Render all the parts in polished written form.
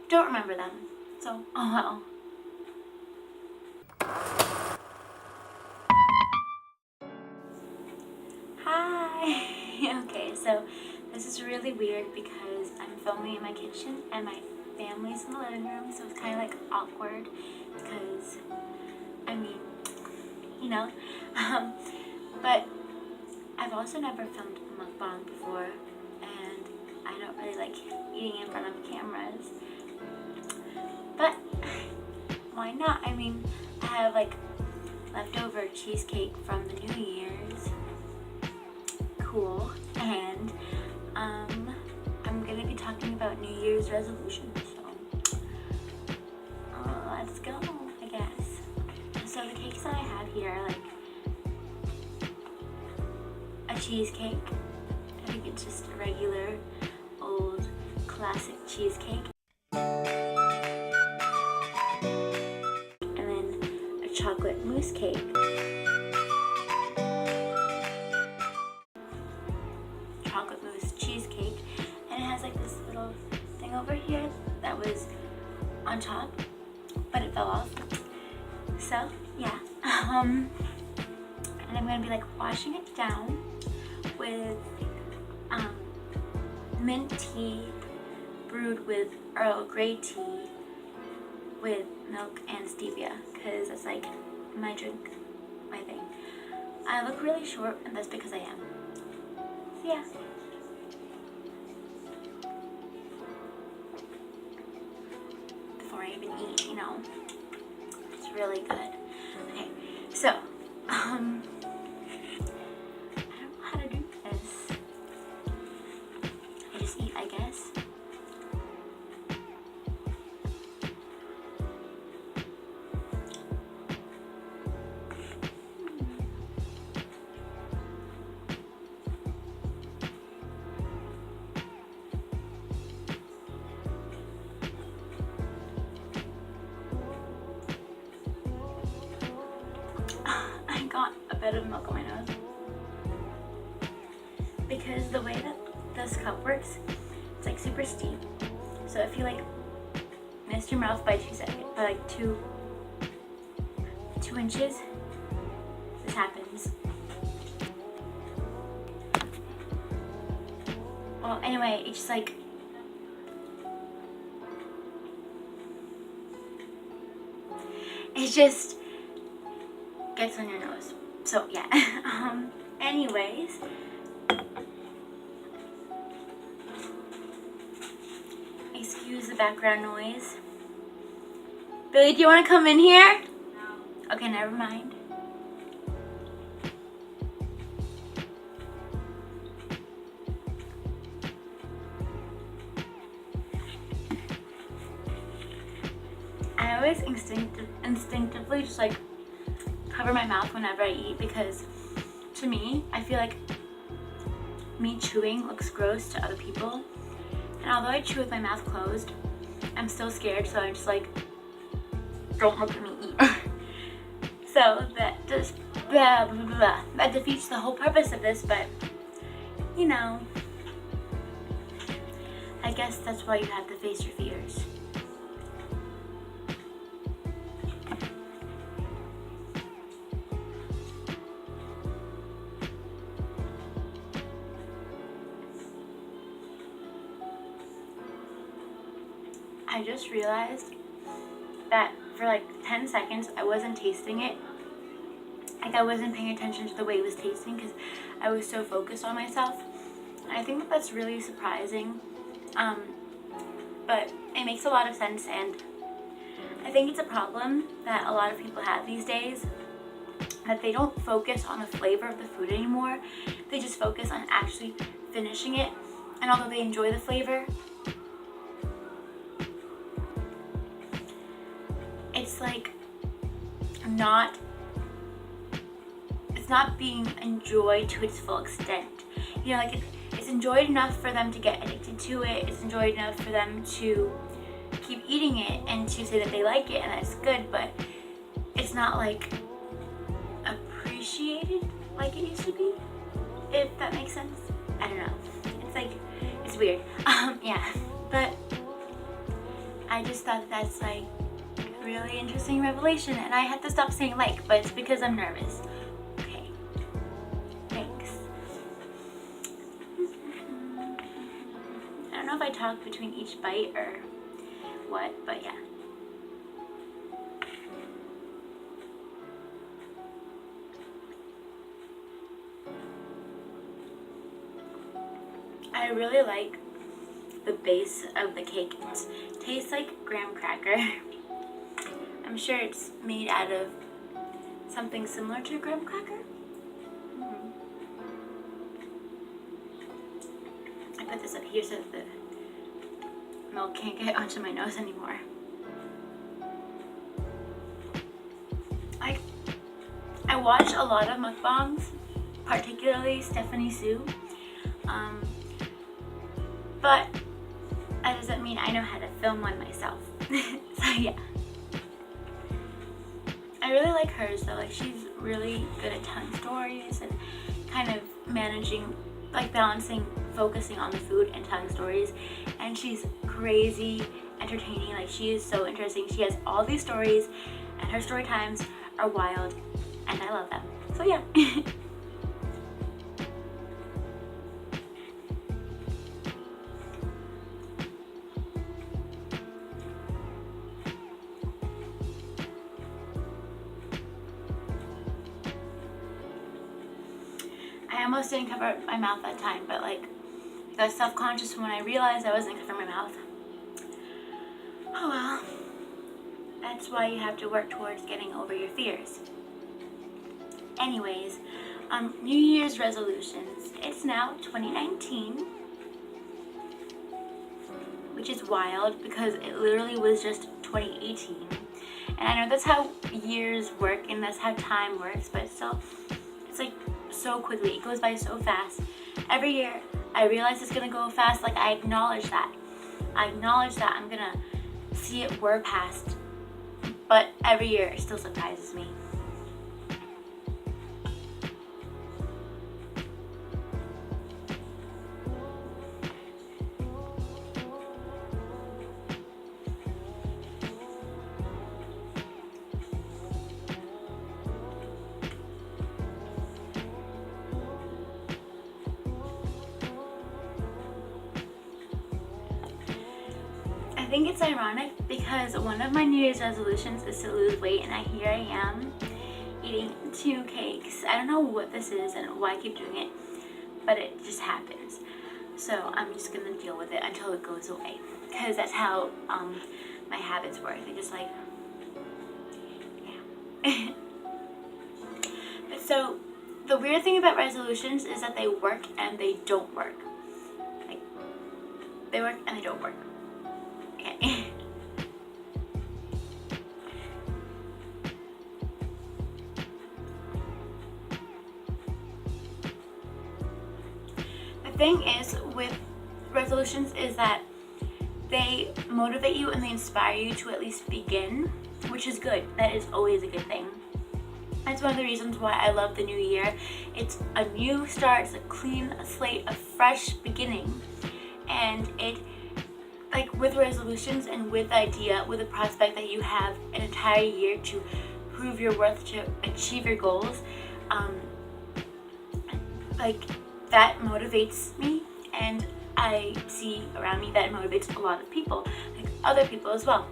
don't remember them. So, oh well. Hi! Okay, so this is really weird because I'm filming in my kitchen and my family's in the living room, so it's kind of like awkward because, I mean, you know, but I've also never filmed a mukbang before, and I don't really like eating in front of cameras, but why not? I mean, I have like leftover cheesecake from the New Year's, cool, and I'm gonna be talking about New Year's resolutions, so let's go, I guess. So the cakes that I have here are like a cheesecake. I think it's just a regular old classic cheesecake. And then a chocolate mousse cake. Chocolate mousse cheesecake. And it has like this little thing over here that was on top, but it fell off. So yeah. And I'm gonna be like washing it down with mint tea brewed with Earl Grey tea with milk and stevia, because that's like my drink, my thing. I look really short, and that's because I am. So yeah. Before I even eat, you know, it's really good. Okay, so I don't know how to do this. I just eat, I guess. I got a bit of milk on my nose because the way that this cup works, it's like super steep. So if you like missed your mouth by 2 seconds, by like 2 inches, this happens. Well, anyway, it's just like it just gets on your nose. So yeah. Anyways, excuse the background noise. Billy, do you want to come in here? No. Okay, never mind. I always instinctively just like cover my mouth whenever I eat, because to me, I feel like me chewing looks gross to other people. And although I chew with my mouth closed, I'm still scared, so I'm just like, don't look at me eat. So that just blah, blah, blah. That defeats the whole purpose of this, but you know, I guess that's why you have to face your fears. I just realized that for like 10 seconds I wasn't tasting it. Like I wasn't paying attention to the way it was tasting because I was so focused on myself. And I think that that's really surprising. But it makes a lot of sense, and I think it's a problem that a lot of people have these days, that they don't focus on the flavor of the food anymore. They just focus on actually finishing it. And although they enjoy the flavor, it's like it's not being enjoyed to its full extent. You know, like it's enjoyed enough for them to get addicted to it. It's enjoyed enough for them to keep eating it and to say that they like it and that it's good, but it's not like appreciated like it used to be, if that makes sense. I don't know. It's like, it's weird. Yeah, but I just thought that's like a really interesting revelation, and I had to stop saying like, but it's because I'm nervous. Okay, thanks. I don't know if I talk between each bite or what, but yeah. I really like the base of the cake. It tastes like graham cracker. I'm sure it's made out of something similar to a graham cracker. I put this up here so that the milk can't get onto my nose anymore. I watch a lot of mukbangs, particularly Stephanie Sue. But that doesn't mean I know how to film one myself. So yeah. I really like hers though, like she's really good at telling stories and kind of managing, like balancing, focusing on the food and telling stories. And she's crazy entertaining, like she is so interesting. She has all these stories and her story times are wild and I love them. So yeah. I almost didn't cover my mouth that time, but like I got self-conscious when I realized I wasn't covering my mouth. Oh well. That's why you have to work towards getting over your fears. Anyways, New Year's resolutions. It's now 2019, which is wild because it literally was just 2018. And I know that's how years work and that's how time works, but still, it's like so quickly. It goes by so fast. Every year, I realize it's gonna go fast. Like I acknowledge that. I'm gonna see it whir past. But every year, it still surprises me. I think it's ironic because one of my New Year's resolutions is to lose weight, and here I am eating 2 cakes. I don't know what this is and why I keep doing it, but it just happens. So I'm just gonna deal with it until it goes away, because that's how my habits work. They just like, yeah. But so the weird thing about resolutions is that they work and they don't work. Like they work and they don't work. Okay. The thing is with resolutions is that they motivate you and they inspire you to at least begin, which is good. That is always a good thing. That's one of the reasons why I love the new year. It's a new start, it's a clean slate, a fresh beginning. And it, like with resolutions and with the idea, with the prospect that you have an entire year to prove your worth, to achieve your goals, like that motivates me, and I see around me that motivates a lot of people, like other people as well.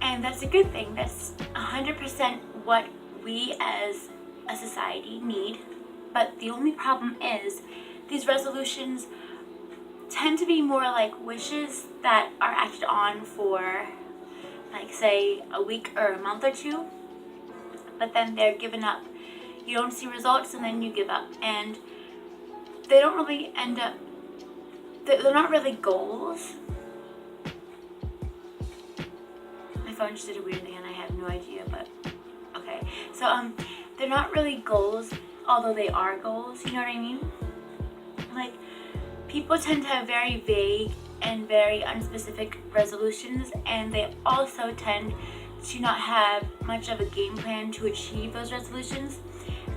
And that's a good thing. That's 100% what we as a society need. But the only problem is these resolutions tend to be more like wishes that are acted on for, like, say a week or a month or two, but then they're given up. You don't see results and then you give up, and they don't really end up, they're not really goals. My phone just did a weird thing and I have no idea, but okay. So they're not really goals, although they are goals, you know what I mean? Like, people tend to have very vague and very unspecific resolutions, and they also tend to not have much of a game plan to achieve those resolutions.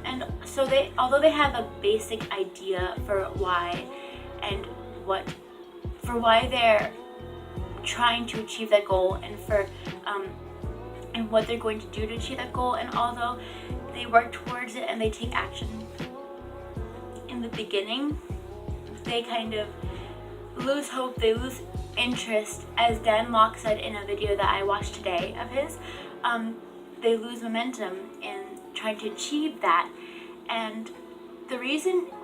And so they, although they have a basic idea for why and what, for why they're trying to achieve that goal and for and what they're going to do to achieve that goal. And although they work towards it and they take action in the beginning, they kind of lose hope, they lose interest. As Dan Locke said in a video that I watched today of his, they lose momentum in trying to achieve that. And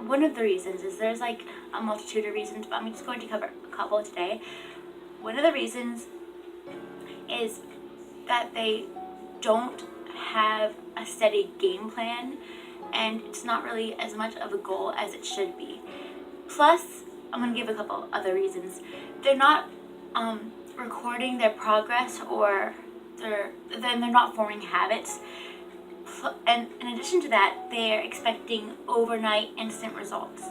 one of the reasons is, there's like a multitude of reasons, but I'm just going to cover a couple today. One of the reasons is that they don't have a steady game plan, and it's not really as much of a goal as it should be. Plus, I'm going to give a couple other reasons. They're not recording their progress, or they're not forming habits. And in addition to that, they're expecting overnight instant results.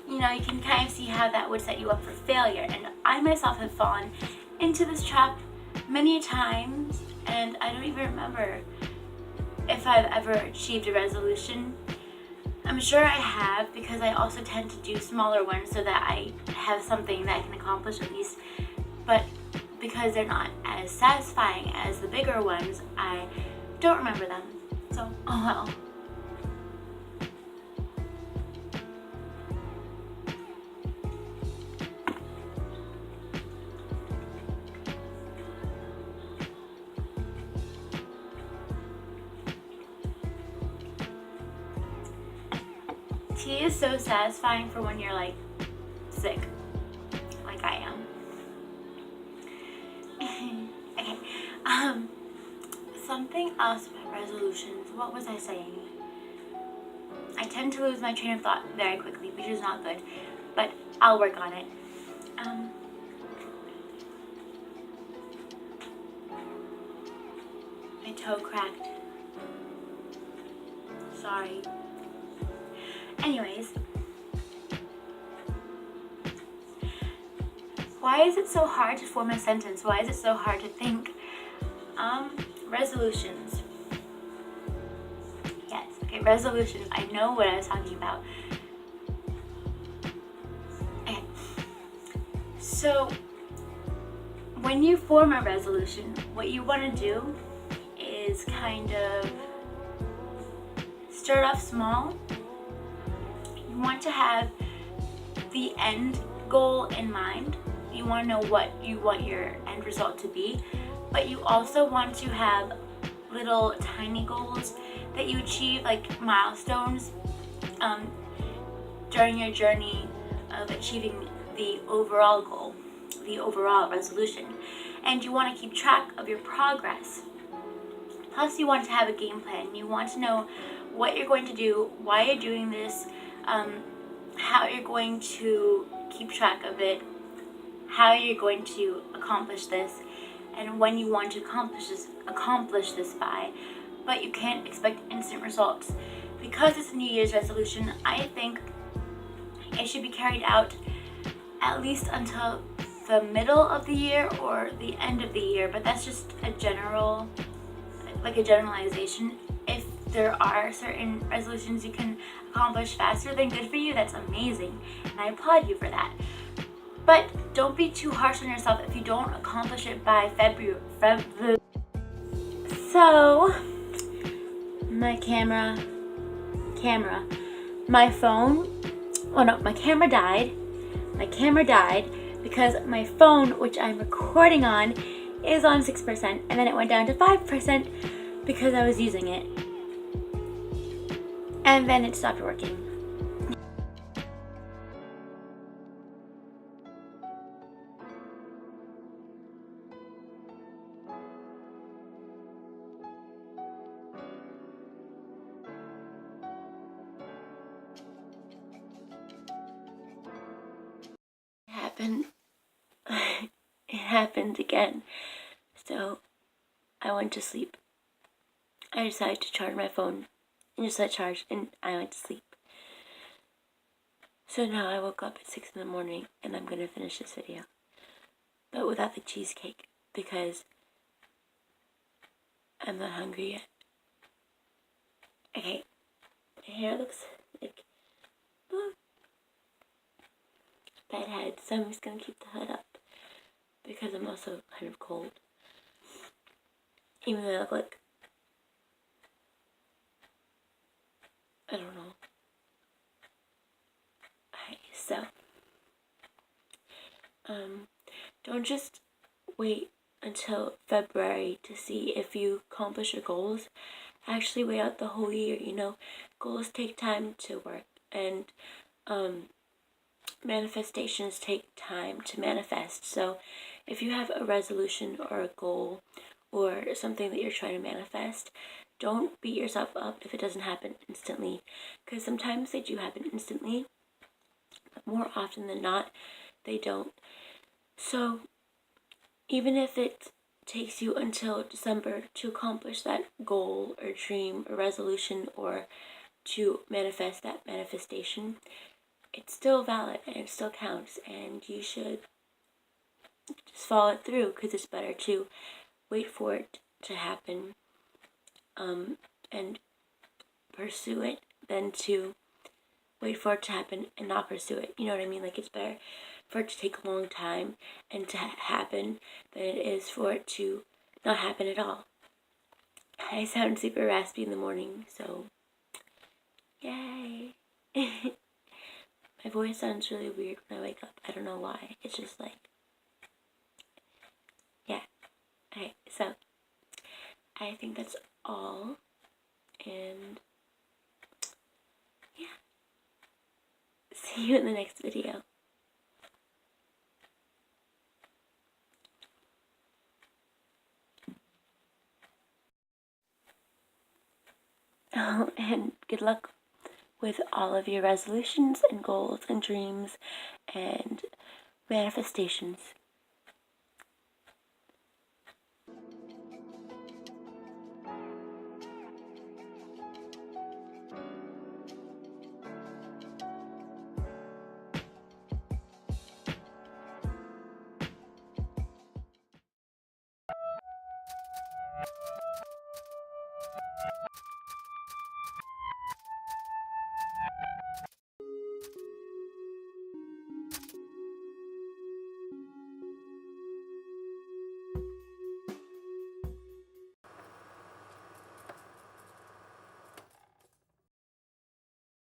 You know, you can kind of see how that would set you up for failure. And I myself have fallen into this trap many times, and I don't even remember if I've ever achieved a resolution. I'm sure I have, because I also tend to do smaller ones so that I have something that I can accomplish at least. But because they're not as satisfying as the bigger ones, I don't remember them. So, oh well. Tea is so satisfying for when you're like sick, like I am. Okay, something else about resolutions. What was I saying? I tend to lose my train of thought very quickly, which is not good, but I'll work on it. My toe cracked. Sorry. Anyways, why is it so hard to form a sentence? Why is it so hard to think? Resolutions. Yes, okay, resolutions. I know what I was talking about. Okay. So, when you form a resolution, what you want to do is kind of start off small. You want to have the end goal in mind. You want to know what you want your end result to be, but you also want to have little tiny goals that you achieve, like milestones, during your journey of achieving the overall goal, the overall resolution. And you want to keep track of your progress. Plus, you want to have a game plan. You want to know what you're going to do, why you're doing this, how you're going to keep track of it, how you're going to accomplish this, and when you want to accomplish this by. But you can't expect instant results. Because it's a New Year's resolution, I think it should be carried out at least until the middle of the year or the end of the year. But that's just a generalization. If there are certain resolutions you can accomplish faster, then good for you. That's amazing, and I applaud you for that. But don't be too harsh on yourself if you don't accomplish it by February. So, my camera, my phone, my camera died. My camera died because my phone, which I'm recording on, is on 6%, and then it went down to 5% because I was using it. And then it stopped working. It happened again. So I went to sleep. I decided to charge my phone and just let it charge, and I went to sleep. So now I woke up at 6 in the morning and I'm gonna finish this video, but without the cheesecake because I'm not hungry yet. Okay, my hair looks like bed head, so I'm just gonna keep the hood up. because I'm also kind of cold. Even though I look like, I don't know. Okay, so, don't just wait until February to see if you accomplish your goals. Actually wait out the whole year, you know. Goals take time to work, and manifestations take time to manifest. So if you have a resolution or a goal or something that you're trying to manifest, don't beat yourself up if it doesn't happen instantly, because sometimes they do happen instantly, but more often than not they don't. So even if it takes you until December to accomplish that goal or dream or resolution, or to manifest that manifestation, it's still valid and it still counts, and you should just follow it through, because it's better to wait for it to happen and pursue it than to wait for it to happen and not pursue it. You know what I mean? Like, it's better for it to take a long time and to happen than it is for it to not happen at all. I sound super raspy in the morning, so yay. My voice sounds really weird when I wake up. I don't know why. It's just like, yeah. Okay, so I think that's all. And yeah. See you in the next video. Oh, and good luck with all of your resolutions and goals and dreams and manifestations.